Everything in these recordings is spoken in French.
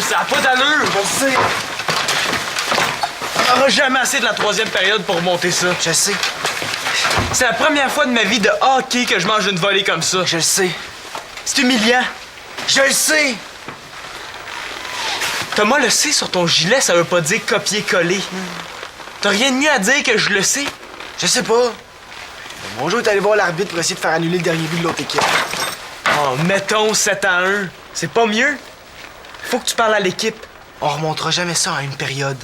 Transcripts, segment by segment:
Ça n'a pas d'allure, je sais. On n'aura jamais assez de la troisième période pour monter ça. Je sais. C'est la première fois de ma vie de hockey que je mange une volée comme ça. Je le sais. C'est humiliant. Je le sais! Thomas, le C sur ton gilet, ça veut pas dire copier-coller. T'as rien de mieux à dire que je le sais? Je sais pas. Bonjour est allé voir l'arbitre pour essayer de faire annuler le dernier but de l'autre équipe. Oh, mettons 7-1. C'est pas mieux? Faut que tu parles à l'équipe. On remontera jamais ça à une période.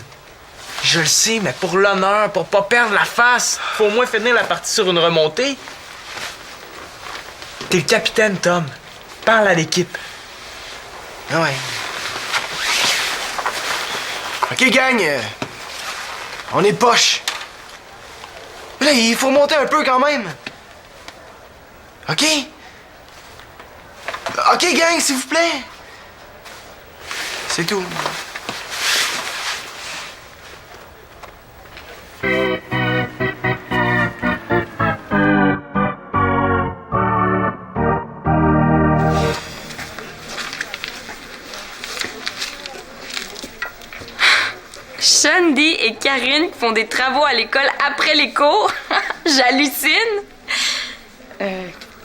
Je le sais, mais pour l'honneur, pour pas perdre la face, faut au moins finir la partie sur une remontée. T'es le capitaine, Tom. Parle à l'équipe. Ah ouais. OK, gang. On est poche. Mais là, il faut monter un peu quand même. OK? OK, gang, s'il vous plaît. C'est tout. Shandy et Karine qui font des travaux à l'école après les cours. J'hallucine.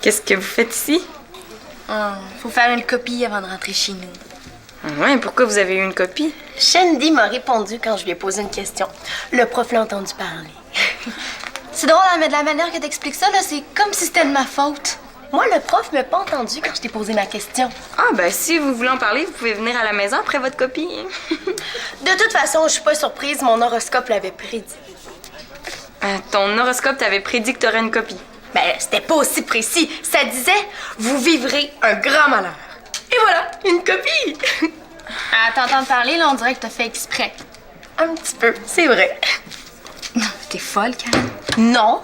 Qu'est-ce que vous faites ici? Faut faire une copie avant de rentrer chez nous. Ouais, pourquoi vous avez eu une copie? Shandy m'a répondu quand je lui ai posé une question. Le prof l'a entendu parler. C'est drôle, hein, mais de la manière que t'expliques ça, là, c'est comme si c'était de ma faute. Moi, le prof m'a pas entendu quand je t'ai posé ma question. Ah, ben si vous voulez en parler, vous pouvez venir à la maison après votre copie. De toute façon, je suis pas surprise, mon horoscope l'avait prédit. Ton horoscope t'avait prédit que t'aurais une copie. Ben, c'était pas aussi précis. Ça disait « Vous vivrez un grand malheur ». Et voilà, une copie! À t'entendre parler, là, on dirait que t'as fait exprès. Un petit peu, c'est vrai. T'es folle, Karen. Non,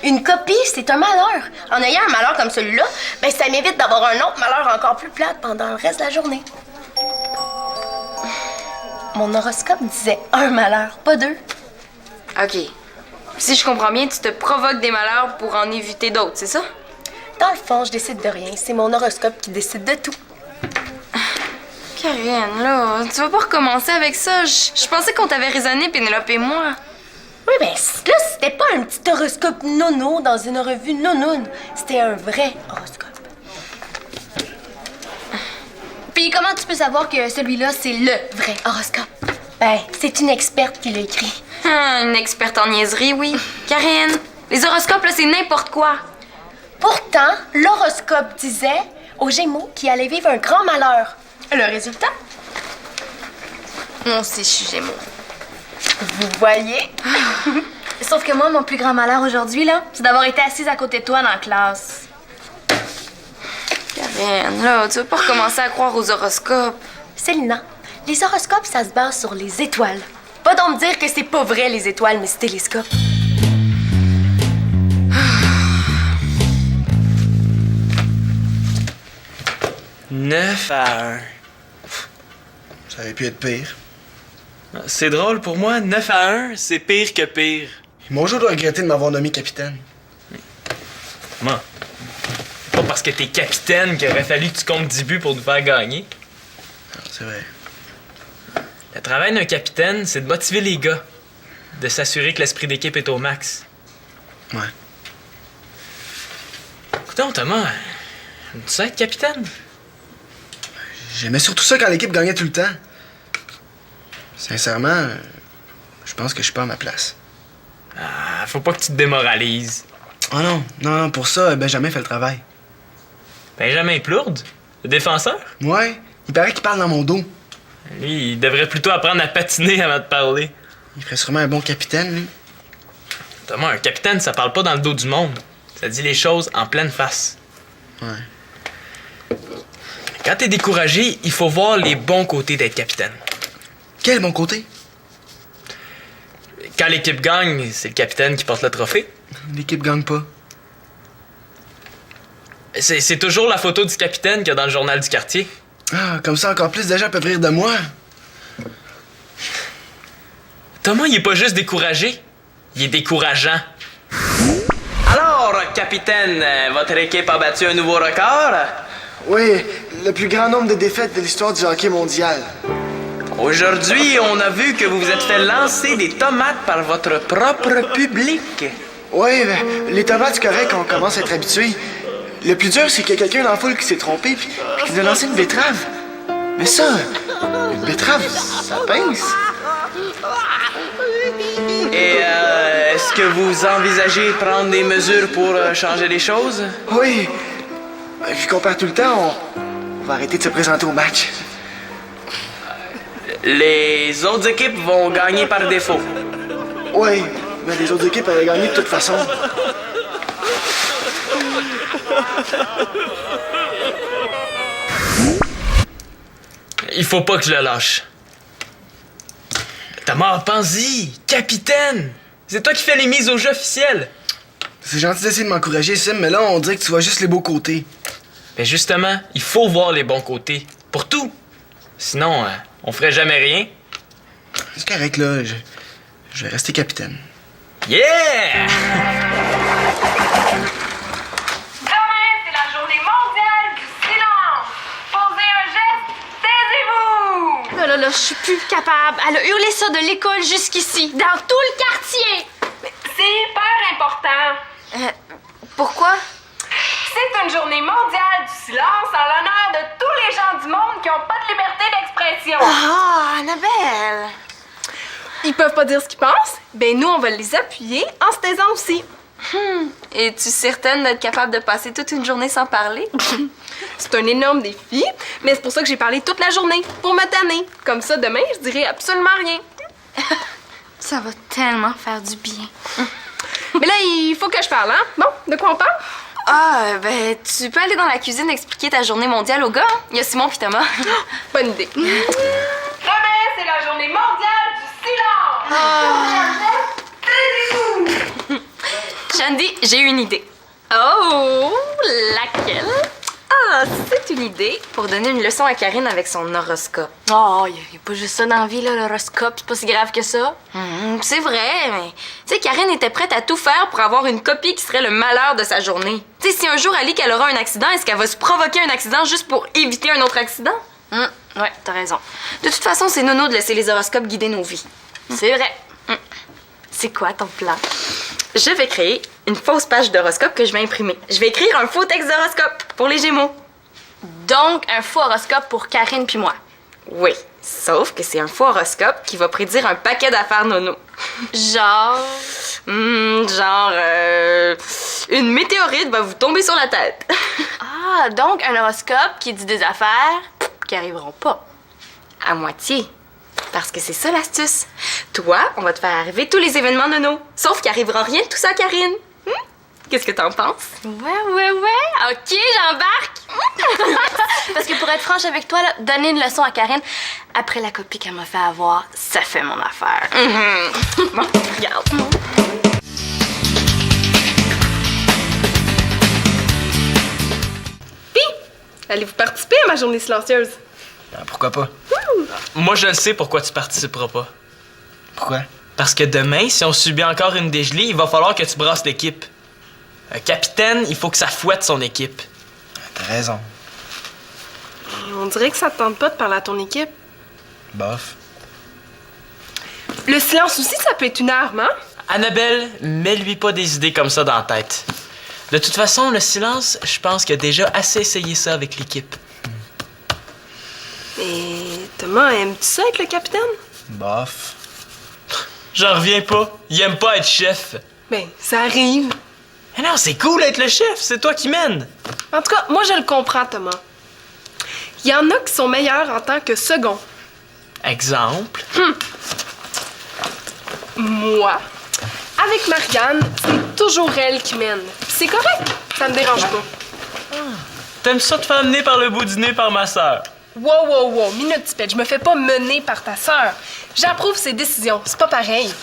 une copie, c'est un malheur. En ayant un malheur comme celui-là, ben ça m'évite d'avoir un autre malheur encore plus plate pendant le reste de la journée. Mon horoscope disait un malheur, pas deux. OK. Si je comprends bien, tu te provoques des malheurs pour en éviter d'autres, c'est ça? Dans le fond, je décide de rien. C'est mon horoscope qui décide de tout. Karine, là, tu vas pas recommencer avec ça. Je pensais qu'on t'avait raisonné, Pénélope et moi. Oui, ben là, c'était pas un petit horoscope nono dans une revue nonoune. C'était un vrai horoscope. Puis comment tu peux savoir que celui-là, c'est le vrai horoscope? Ben, c'est une experte qui l'a écrit. Une experte en niaiserie, oui. Karine, les horoscopes, là, c'est n'importe quoi. Pourtant, l'horoscope disait aux Gémeaux qu'ils allaient vivre un grand malheur. Le résultat? Moi aussi, je suis Gémeaux. Vous voyez? Sauf que moi, mon plus grand malheur aujourd'hui, là, c'est d'avoir été assise à côté de toi dans la classe. Karine, là, tu vas pas recommencer à croire aux horoscopes. Célina, les horoscopes, ça se base sur les étoiles. Pas donc me dire que c'est pas vrai, les étoiles, mais c'est télescope. Neuf à 1. Ça aurait pu être pire. C'est drôle pour moi, 9 à 1, c'est pire que pire. Bonjour doit regretter de m'avoir nommé capitaine. Comment? Pas parce que t'es capitaine qu'il aurait fallu que tu comptes 10 buts pour nous faire gagner. C'est vrai. Le travail d'un capitaine, c'est de motiver les gars, de s'assurer que l'esprit d'équipe est au max. Ouais. Écoute, Thomas, tu sais être capitaine? J'aimais surtout ça quand l'équipe gagnait tout le temps. Sincèrement, je pense que je suis pas à ma place. Ah, faut pas que tu te démoralises. Oh non, non, pour ça, Benjamin fait le travail. Benjamin Plourde, le défenseur? Ouais, il paraît qu'il parle dans mon dos. Lui, il devrait plutôt apprendre à patiner avant de parler. Il ferait sûrement un bon capitaine, lui. Thomas, un capitaine, ça parle pas dans le dos du monde. Ça dit les choses en pleine face. Ouais. Quand t'es découragé, il faut voir les bons côtés d'être capitaine. Quel bon côté? Quand l'équipe gagne, c'est le capitaine qui porte le trophée. L'équipe gagne pas. C'est toujours la photo du capitaine qu'il y a dans le journal du quartier. Ah, comme ça, encore plus de gens peuvent rire de moi. Thomas, il est pas juste découragé, il est décourageant. Alors, capitaine, votre équipe a battu un nouveau record? Oui, le plus grand nombre de défaites de l'histoire du hockey mondial. Aujourd'hui, on a vu que vous vous êtes fait lancer des tomates par votre propre public. Oui, ben, les tomates, c'est correct, on commence à être habitué. Le plus dur, c'est qu'il y a quelqu'un dans la foule qui s'est trompé puis qui nous a lancé une betterave. Mais ça, une betterave, ça pince. Et est-ce que vous envisagez de prendre des mesures pour changer les choses? Oui, vu qu'on perd tout le temps, on va arrêter de se présenter au match. Les autres équipes vont gagner par défaut. Oui, mais les autres équipes avaient gagné de toute façon. Il faut pas que je le lâche. Thomas, pense-y, capitaine! C'est toi qui fais les mises au jeu officielles. C'est gentil d'essayer de m'encourager, Sim, mais là, on dirait que tu vois juste les beaux côtés. Mais justement, il faut voir les bons côtés. Pour tout. Sinon, on ferait jamais rien. C'est correct, là. Je vais rester capitaine. Yeah! Demain, c'est la journée mondiale du silence. Posez un geste, taisez-vous. Là, je suis plus capable. Elle a hurlé ça de l'école jusqu'ici, dans tout le quartier. C'est hyper important. Pourquoi? C'est une journée mondiale du silence en l'honneur de tous les gens du monde qui n'ont pas de liberté d'expression. Ah, Annabelle! Ils peuvent pas dire ce qu'ils pensent? Ben nous, on va les appuyer en se taisant aussi. Es-tu certaine d'être capable de passer toute une journée sans parler? C'est un énorme défi, mais c'est pour ça que j'ai parlé toute la journée, pour me tanner. Comme ça, demain, je dirai absolument rien. Ça va tellement faire du bien. Mais là, il faut que je parle, hein? Bon, de quoi on parle? Ah, ben, tu peux aller dans la cuisine expliquer ta journée mondiale aux gars. Hein? Il y a Simon puis Thomas. Bonne idée. Demain, c'est la journée mondiale du silence. Taisez-vous. Shandy, j'ai une idée. Oh, laquelle? Ah, c'est une idée pour donner une leçon à Karine avec son horoscope. Oh, y a pas juste ça dans la vie, là, l'horoscope. C'est pas si grave que ça. C'est vrai, mais tu sais, Karine était prête à tout faire pour avoir une copie qui serait le malheur de sa journée. Tu sais, si un jour elle lit qu'elle aura un accident, est-ce qu'elle va se provoquer un accident juste pour éviter un autre accident? Ouais, t'as raison. De toute façon, c'est nono de laisser les horoscopes guider nos vies. C'est vrai. C'est quoi ton plan? Je vais créer une fausse page d'horoscope que je vais imprimer. Je vais écrire un faux texte d'horoscope pour les Gémeaux. Donc, un faux horoscope pour Karine puis moi. Oui, sauf que c'est un faux horoscope qui va prédire un paquet d'affaires nono. Genre... une météorite va vous tomber sur la tête. Ah, donc un horoscope qui dit des affaires qui arriveront pas. À moitié. Parce que c'est ça l'astuce. Toi, on va te faire arriver tous les événements nono. Sauf qu'il arrivera rien de tout ça à Karine. Qu'est-ce que t'en penses? Ouais. OK, j'embarque. Parce que pour être franche avec toi, là, donner une leçon à Karine, après la copie qu'elle m'a fait avoir, ça fait mon affaire. Bon, regarde. Allez-vous participer à ma journée silencieuse? Ben, pourquoi pas? Moi, je le sais pourquoi tu participeras pas. Pourquoi? Parce que demain, si on subit encore une dégelée, il va falloir que tu brasses l'équipe. Un capitaine, il faut que ça fouette son équipe. T'as raison. On dirait que ça te tente pas de parler à ton équipe. Bof. Le silence aussi, ça peut être une arme, hein? Annabelle, mets-lui pas des idées comme ça dans la tête. De toute façon, le silence, je pense qu'il a déjà assez essayé ça avec l'équipe. Mais Thomas, aimes-tu ça être le capitaine? Bof. J'en reviens pas. Il aime pas être chef. Ben, ça arrive. Mais non, c'est cool d'être le chef. C'est toi qui mènes. En tout cas, moi, je le comprends, Thomas. Il y en a qui sont meilleurs en tant que second. Exemple. Moi, avec Marianne, c'est toujours elle qui mène. Puis c'est correct, ça me dérange pas. T'aimes ça te faire amener par le bout du nez par ma sœur? Wow, minute, Tipette, je me fais pas mener par ta sœur. J'approuve ses décisions, c'est pas pareil.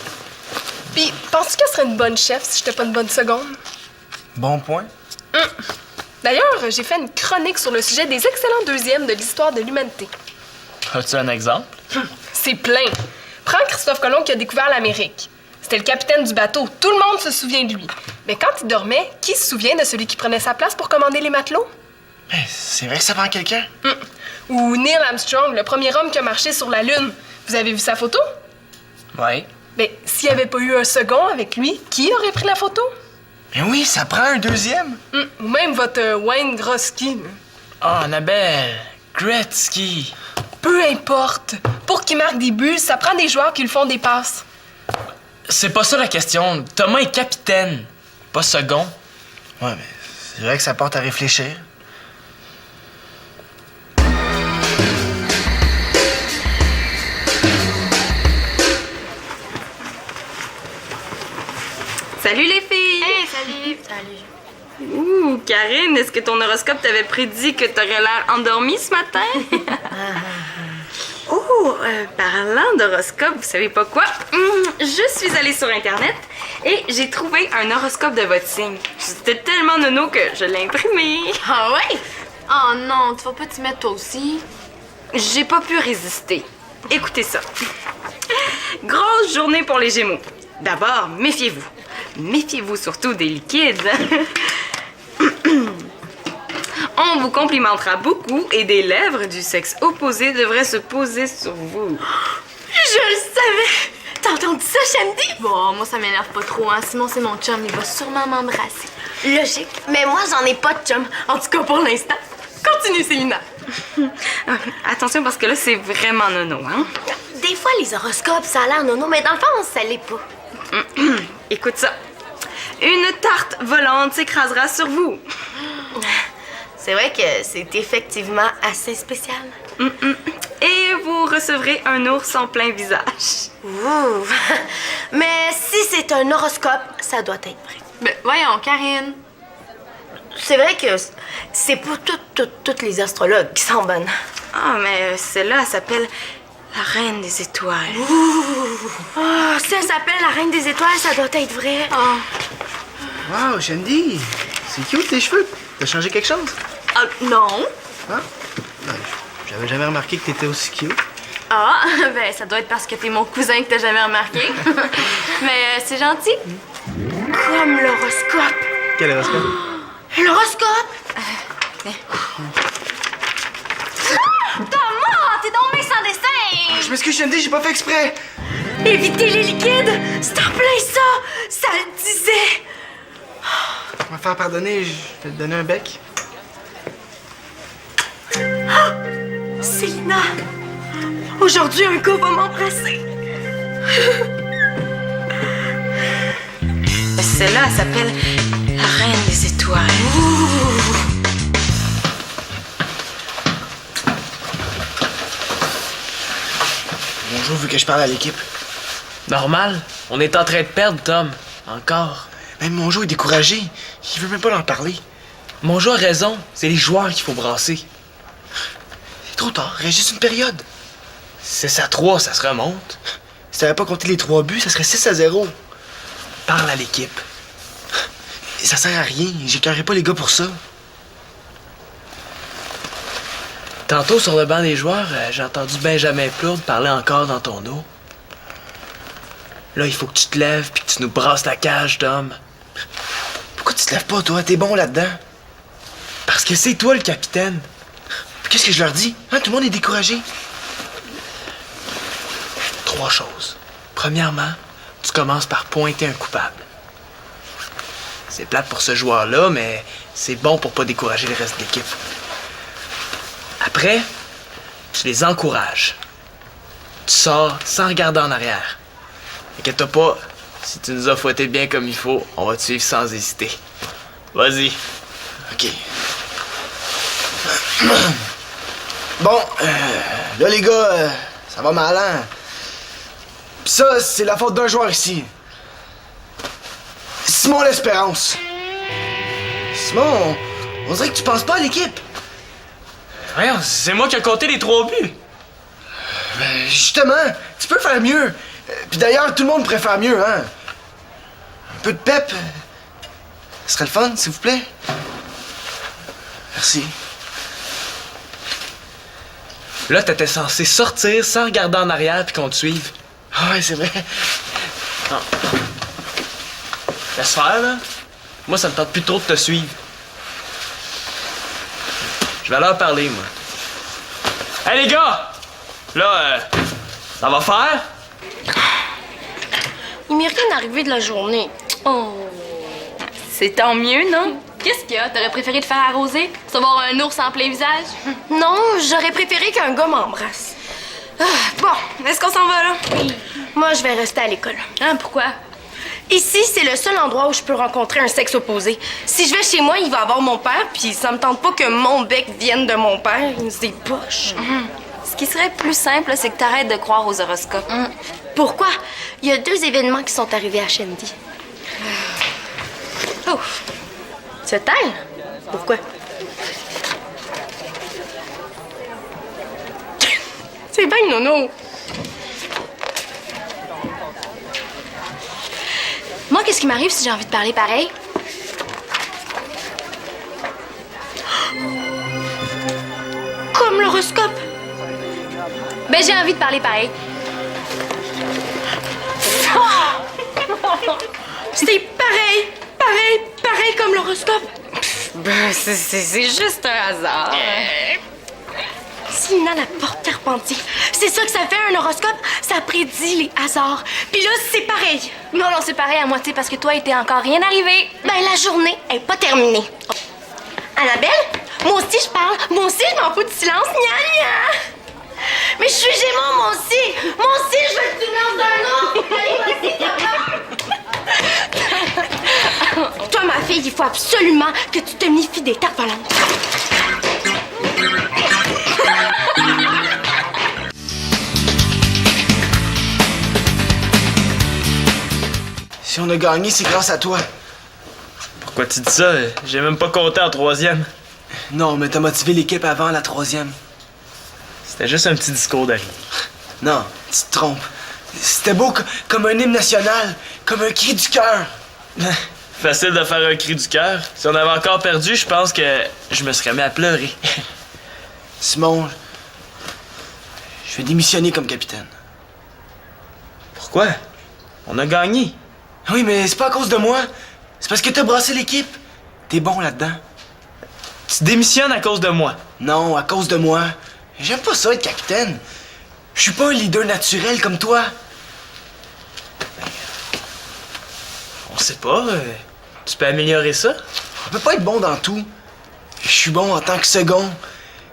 Puis, penses-tu qu'elle serait une bonne chef si j'étais pas une bonne seconde? Bon point. D'ailleurs, j'ai fait une chronique sur le sujet des excellents deuxièmes de l'histoire de l'humanité. As-tu un exemple? C'est plein. Prends Christophe Colomb qui a découvert l'Amérique. C'était le capitaine du bateau. Tout le monde se souvient de lui. Mais quand il dormait, qui se souvient de celui qui prenait sa place pour commander les matelots? Mais c'est vrai que ça prend quelqu'un. Ou Neil Armstrong, le premier homme qui a marché sur la Lune. Vous avez vu sa photo? Ouais. Ben, s'il n'y avait pas eu un second avec lui, qui aurait pris la photo? Mais oui, ça prend un deuxième. Ou même votre Wayne Gretzky. Oh, Annabelle. Gretzky. Peu importe. Pour qu'il marque des buts, ça prend des joueurs qui lui font des passes. C'est pas ça la question. Thomas est capitaine, pas second. Ouais, mais c'est vrai que ça porte à réfléchir. Salut les filles! Hey, salut! Salut. Ouh, Karine, est-ce que ton horoscope t'avait prédit que t'aurais l'air endormie ce matin? Oh, parlant d'horoscope, vous savez pas quoi? Je suis allée sur Internet et j'ai trouvé un horoscope de votre signe. C'était tellement nono que je l'ai imprimé. Ah ouais? Oh non, tu vas pas t'y mettre toi aussi? J'ai pas pu résister. Écoutez ça. Grosse journée pour les Gémeaux. D'abord, méfiez-vous. Méfiez-vous surtout des liquides. On vous complimentera beaucoup et des lèvres du sexe opposé devraient se poser sur vous. Je le savais! T'as entendu ça, Shandy? Bon, moi, ça m'énerve pas trop, hein. Simon, c'est mon chum, il va sûrement m'embrasser. Logique. Mais moi, j'en ai pas de chum. En tout cas, pour l'instant. Continue, Célina. Attention parce que là, c'est vraiment nono, hein? Des fois, les horoscopes, ça a l'air nono, mais dans le fond, ça l'est pas. Écoute ça. Une tarte volante s'écrasera sur vous. C'est vrai que c'est effectivement assez spécial. Et vous recevrez un ours en plein visage. Ouh. Mais si c'est un horoscope, ça doit être vrai. Ben, voyons, Karine. C'est vrai que c'est pas toutes les astrologues qui sont bonnes. Ah, mais celle-là, elle s'appelle la Reine des Étoiles. Oh, si elle s'appelle la Reine des Étoiles, ça doit être vrai. Wow, Shandy, c'est cute tes cheveux. T'as changé quelque chose? Ah, non. Hein? Ben, j'avais jamais remarqué que t'étais aussi cute. Ah, ben, ça doit être parce que t'es mon cousin que t'as jamais remarqué. Mais c'est gentil. Comme l'horoscope. Quel horoscope? L'horoscope? Thomas, t'es donc bien sans dessin! Je m'excuse, Shandy, j'ai pas fait exprès. Éviter les liquides, c'est en plein ça. Ça le disait. On va faire pardonner, je vais te donner un bec. Célina, aujourd'hui, un gars va m'embrasser. Celle-là, elle s'appelle la Reine des Étoiles. Bonjour, vu que je parle à l'équipe. Normal. On est en train de perdre, Tom. Encore. Même Monjo est découragé. Il veut même pas en parler. Monjo a raison. C'est les joueurs qu'il faut brasser. C'est trop tard, reste juste une période. 6-3, ça se remonte. Si t'avais pas compté les 3 buts, ça serait 6-0. Parle à l'équipe. Ça sert à rien, j'écœurerai pas les gars pour ça. Tantôt, sur le banc des joueurs, j'ai entendu Benjamin Plourde parler encore dans ton dos. Là, il faut que tu te lèves puis que tu nous brasses la cage, Tom. Pourquoi tu te lèves pas, toi? T'es bon là-dedans. Parce que c'est toi le capitaine. Puis qu'est-ce que je leur dis? Hein, tout le monde est découragé. 3 choses. Premièrement, tu commences par pointer un coupable. C'est plate pour ce joueur-là, mais c'est bon pour pas décourager le reste de l'équipe. Après, tu les encourages. Tu sors sans regarder en arrière. Inquiète-toi pas, si tu nous as fouetté bien comme il faut, on va te suivre sans hésiter. Vas-y. OK. Bon, là, les gars, ça va mal, hein? Pis ça, c'est la faute d'un joueur ici. Simon L'Espérance. Simon, on dirait que tu penses pas à l'équipe. Voyons, c'est moi qui ai compté les 3 buts. Ben, justement, tu peux faire mieux. Puis d'ailleurs, tout le monde pourrait faire mieux, hein? Un peu de pep. Ce serait le fun, s'il vous plaît. Merci. Là, t'étais censé sortir sans regarder en arrière puis qu'on te suive. Ah ouais, c'est vrai. Non. Laisse faire, là. Moi, ça me tente plus trop de te suivre. Je vais leur parler, moi. Hey, les gars! Là, ça va faire? Il m'est rien arrivé de la journée. Oh. C'est tant mieux, non? Qu'est-ce qu'il y a? T'aurais préféré te faire arroser? Savoir un ours en plein visage? Non, j'aurais préféré qu'un gars m'embrasse. Bon, est-ce qu'on s'en va, là? Moi, je vais rester à l'école. Hein, pourquoi? Ici, c'est le seul endroit où je peux rencontrer un sexe opposé. Si je vais chez moi, il va avoir mon père, puis ça me tente pas que mon bec vienne de mon père. C'est poche. Ce qui serait plus simple, c'est que t'arrêtes de croire aux horoscopes. Pourquoi? Il y a 2 événements qui sont arrivés à Shandy. Oh! Se taire? Pourquoi? C'est bien, Nono. Moi, qu'est-ce qui m'arrive si j'ai envie de parler pareil? Comme l'horoscope. Ben, j'ai envie de parler pareil. C'est pareil comme l'horoscope. Ben, c'est juste un hasard. S'il a la porte Carpentier, c'est ça que ça fait un horoscope? Ça prédit les hasards. Puis là, c'est pareil. Non, c'est pareil à moitié parce que toi, il t'est encore rien arrivé. Ben, la journée est pas terminée. Annabelle, moi aussi je parle. Moi aussi je m'en fous du silence. Nya, nya. Mais je suis Gémeaux, moi aussi. Moi aussi, je veux que tu me lances d'un autre. Allez, vas-y, toi, ma fille, il faut absolument que tu te méfies des tartes volantes. Si on a gagné, c'est grâce à toi. Pourquoi tu dis ça? J'ai même pas compté en 3e. Non, mais t'as motivé l'équipe avant la 3e. C'était juste un petit discours d'arrivée. Non, tu te trompes. C'était beau comme un hymne national, comme un cri du cœur. Facile de faire un cri du cœur. Si on avait encore perdu, je pense que je me serais mis à pleurer. Simon, je vais démissionner comme capitaine. Pourquoi? On a gagné. Oui, mais c'est pas à cause de moi. C'est parce que t'as brassé l'équipe. T'es bon là-dedans. Tu démissionnes à cause de moi. Non, à cause de moi. J'aime pas ça être capitaine. Je suis pas un leader naturel comme toi. On sait pas. Tu peux améliorer ça? On peut pas être bon dans tout. Je suis bon en tant que second.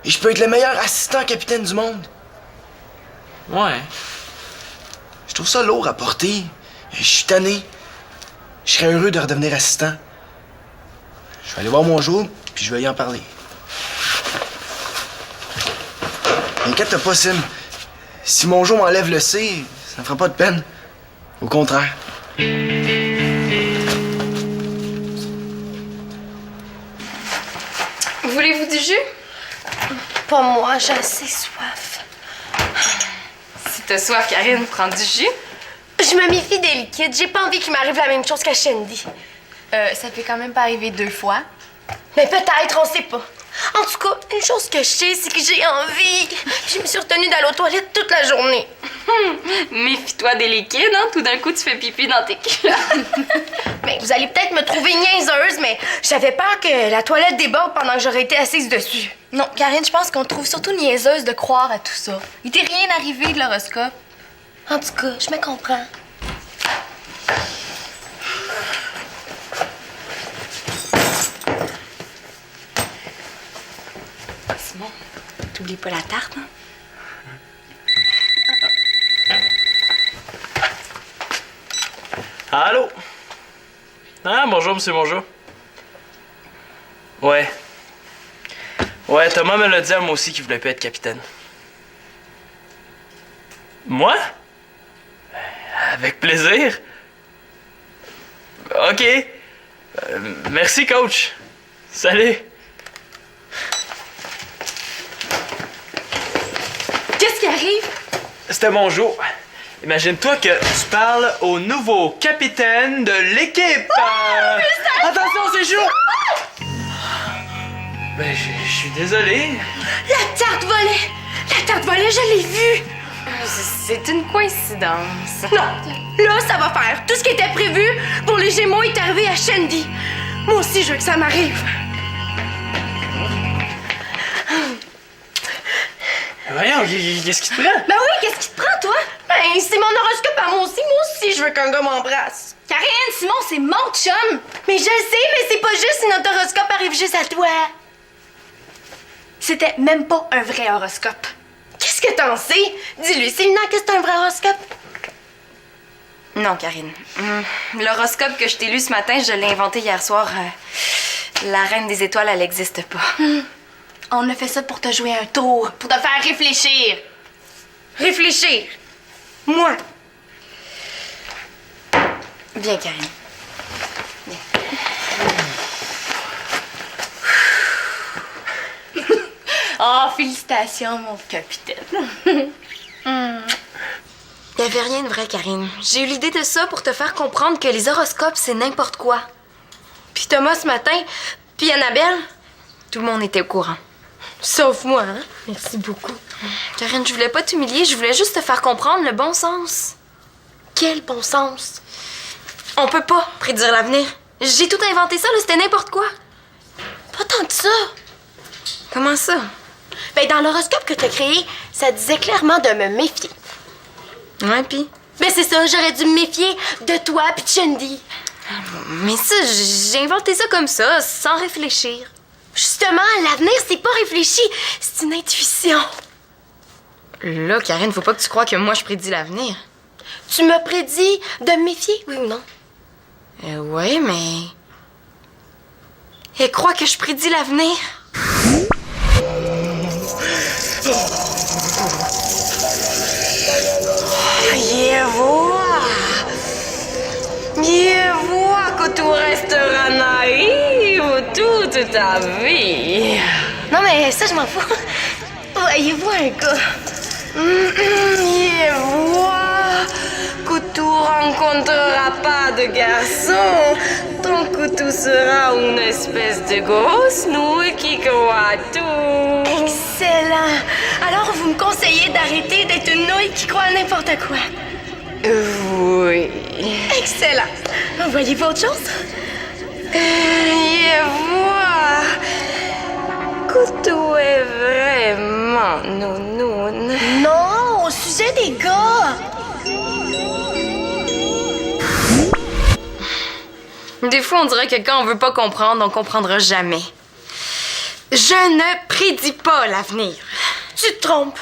Et je peux être le meilleur assistant capitaine du monde. Ouais. Je trouve ça lourd à porter. Je suis tanné. Je serais heureux de redevenir assistant. Je vais aller voir mon jour, puis je vais y en parler. Inquiète-toi pas, Sim. Si mon jour m'enlève le C, ça me fera pas de peine. Au contraire. Voulez-vous du jus? Pas moi, j'ai assez soif. Si t'as soif, Karine, prends du jus. Je me méfie des liquides. J'ai pas envie qu'il m'arrive la même chose qu'à Shandy. Ça fait quand même pas arriver 2 fois. Mais peut-être, on sait pas. En tout cas, une chose que je sais, c'est que j'ai envie. Je me suis retenue d'aller aux toilettes toute la journée. Méfie-toi des liquides, hein? Tout d'un coup, tu fais pipi dans tes culottes. Mais vous allez peut-être me trouver niaiseuse, mais j'avais peur que la toilette déborde pendant que j'aurais été assise dessus. Non, Karine, je pense qu'on te trouve surtout niaiseuse de croire à tout ça. Il t'est rien arrivé de l'horoscope. En tout cas, je me comprends. Simon, t'oublies pas la tarte, hein? Allô? Ah, bonjour, monsieur, bonjour. Ouais. Ouais, Thomas me l'a dit à moi aussi qu'il voulait plus être capitaine. Moi? Avec plaisir. OK. Merci, coach. Salut. Qu'est-ce qui arrive? C'était mon jour. Imagine-toi que tu parles au nouveau capitaine de l'équipe. Attention, c'est chaud! Ben, je suis désolé. La tarte volée! La tarte volée, je l'ai vue! C'est une coïncidence. Non! Là, ça va faire. Tout ce qui était prévu pour les Gémeaux est arrivé à Shandy. Moi aussi, je veux que ça m'arrive. Voyons, qu'est-ce qui te prend? Ben oui, qu'est-ce qui te prend, toi? Ben, c'est mon horoscope à moi aussi. Moi aussi, je veux qu'un gars m'embrasse. Karine, Simon, c'est mon chum! Mais je le sais, mais c'est pas juste si notre horoscope arrive juste à toi. C'était même pas un vrai horoscope. Qu'est-ce que t'en sais? Dis-lui, Célina, que c'est un vrai horoscope? Non, Karine. L'horoscope que je t'ai lu ce matin, je l'ai inventé hier soir. La reine des étoiles, elle n'existe pas. On a fait ça pour te jouer un tour, pour te faire réfléchir. Réfléchir. Moi. Viens, Karine. Oh, félicitations, mon capitaine. Il avait rien de vrai, Karine. J'ai eu l'idée de ça pour te faire comprendre que les horoscopes, c'est n'importe quoi. Puis Thomas ce matin, puis Annabelle, tout le monde était au courant. Sauf moi, hein? Merci beaucoup. Karine, je voulais pas t'humilier, je voulais juste te faire comprendre le bon sens. Quel bon sens. On peut pas prédire l'avenir. J'ai tout inventé ça, là, c'était n'importe quoi. Pas tant que ça. Comment ça? Ben, dans l'horoscope que t'as créé, ça disait clairement de me méfier. Ouais, pis? Ben, c'est ça, j'aurais dû me méfier de toi pis de Shandy. Mais ça, j'ai inventé ça comme ça, sans réfléchir. Justement, l'avenir, c'est pas réfléchi, c'est une intuition. Là, Karine, faut pas que tu crois que moi, je prédis l'avenir. Tu m'as prédit de me méfier, oui ou non? Ouais, mais... Elle croit que je prédis l'avenir. Mieux vois que tu resteras naïve toute ta vie. Non, mais ça, je m'en fous. Voyez-vous un gars? Mieux vois que tu rencontreras pas de garçon tant que tu seras une espèce de grosse nouille qui croit à tout. Excellent. Alors, vous me conseillez d'arrêter d'être une nouille qui croit à n'importe quoi. Oui. Excellent. Voyez-vous autre chose? Je vois que tu es vraiment nounoune. Non, au sujet des gars. Des fois, on dirait que quand on veut pas comprendre, on comprendra jamais. Je ne prédis pas l'avenir. Tu te trompes.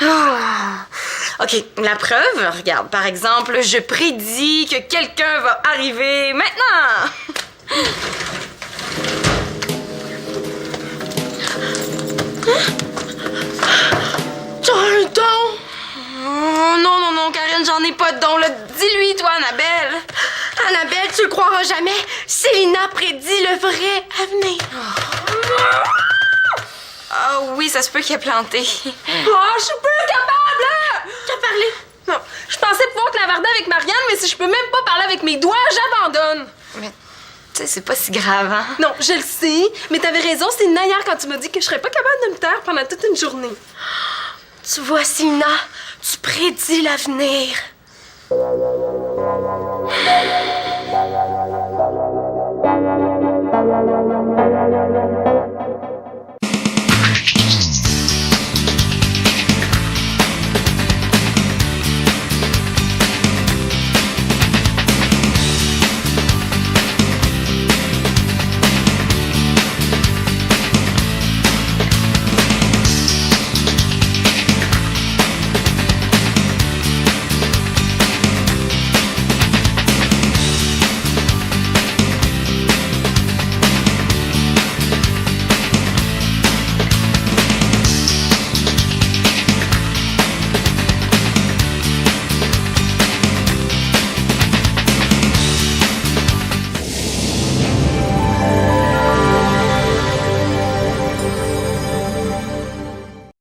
Ah. OK, la preuve, regarde, par exemple, je prédis que quelqu'un va arriver maintenant. T'as un don. Oh, non, Karine, j'en ai pas de don, là. Dis-lui, toi, Annabelle. Annabelle, tu le croiras jamais. Célina prédit le vrai avenir. Ah oui, ça se peut qu'il ait planté. Oh, je suis plus capable! T'as parlé? Non, je pensais pouvoir clavarder avec Marianne, mais si je peux même pas parler avec mes doigts, j'abandonne. Mais, tu sais, c'est pas si grave, hein? Non, je le sais, mais t'avais raison, c'est une hier quand tu m'as dit que je serais pas capable de me taire pendant toute une journée. Tu vois, Célina, tu prédis l'avenir.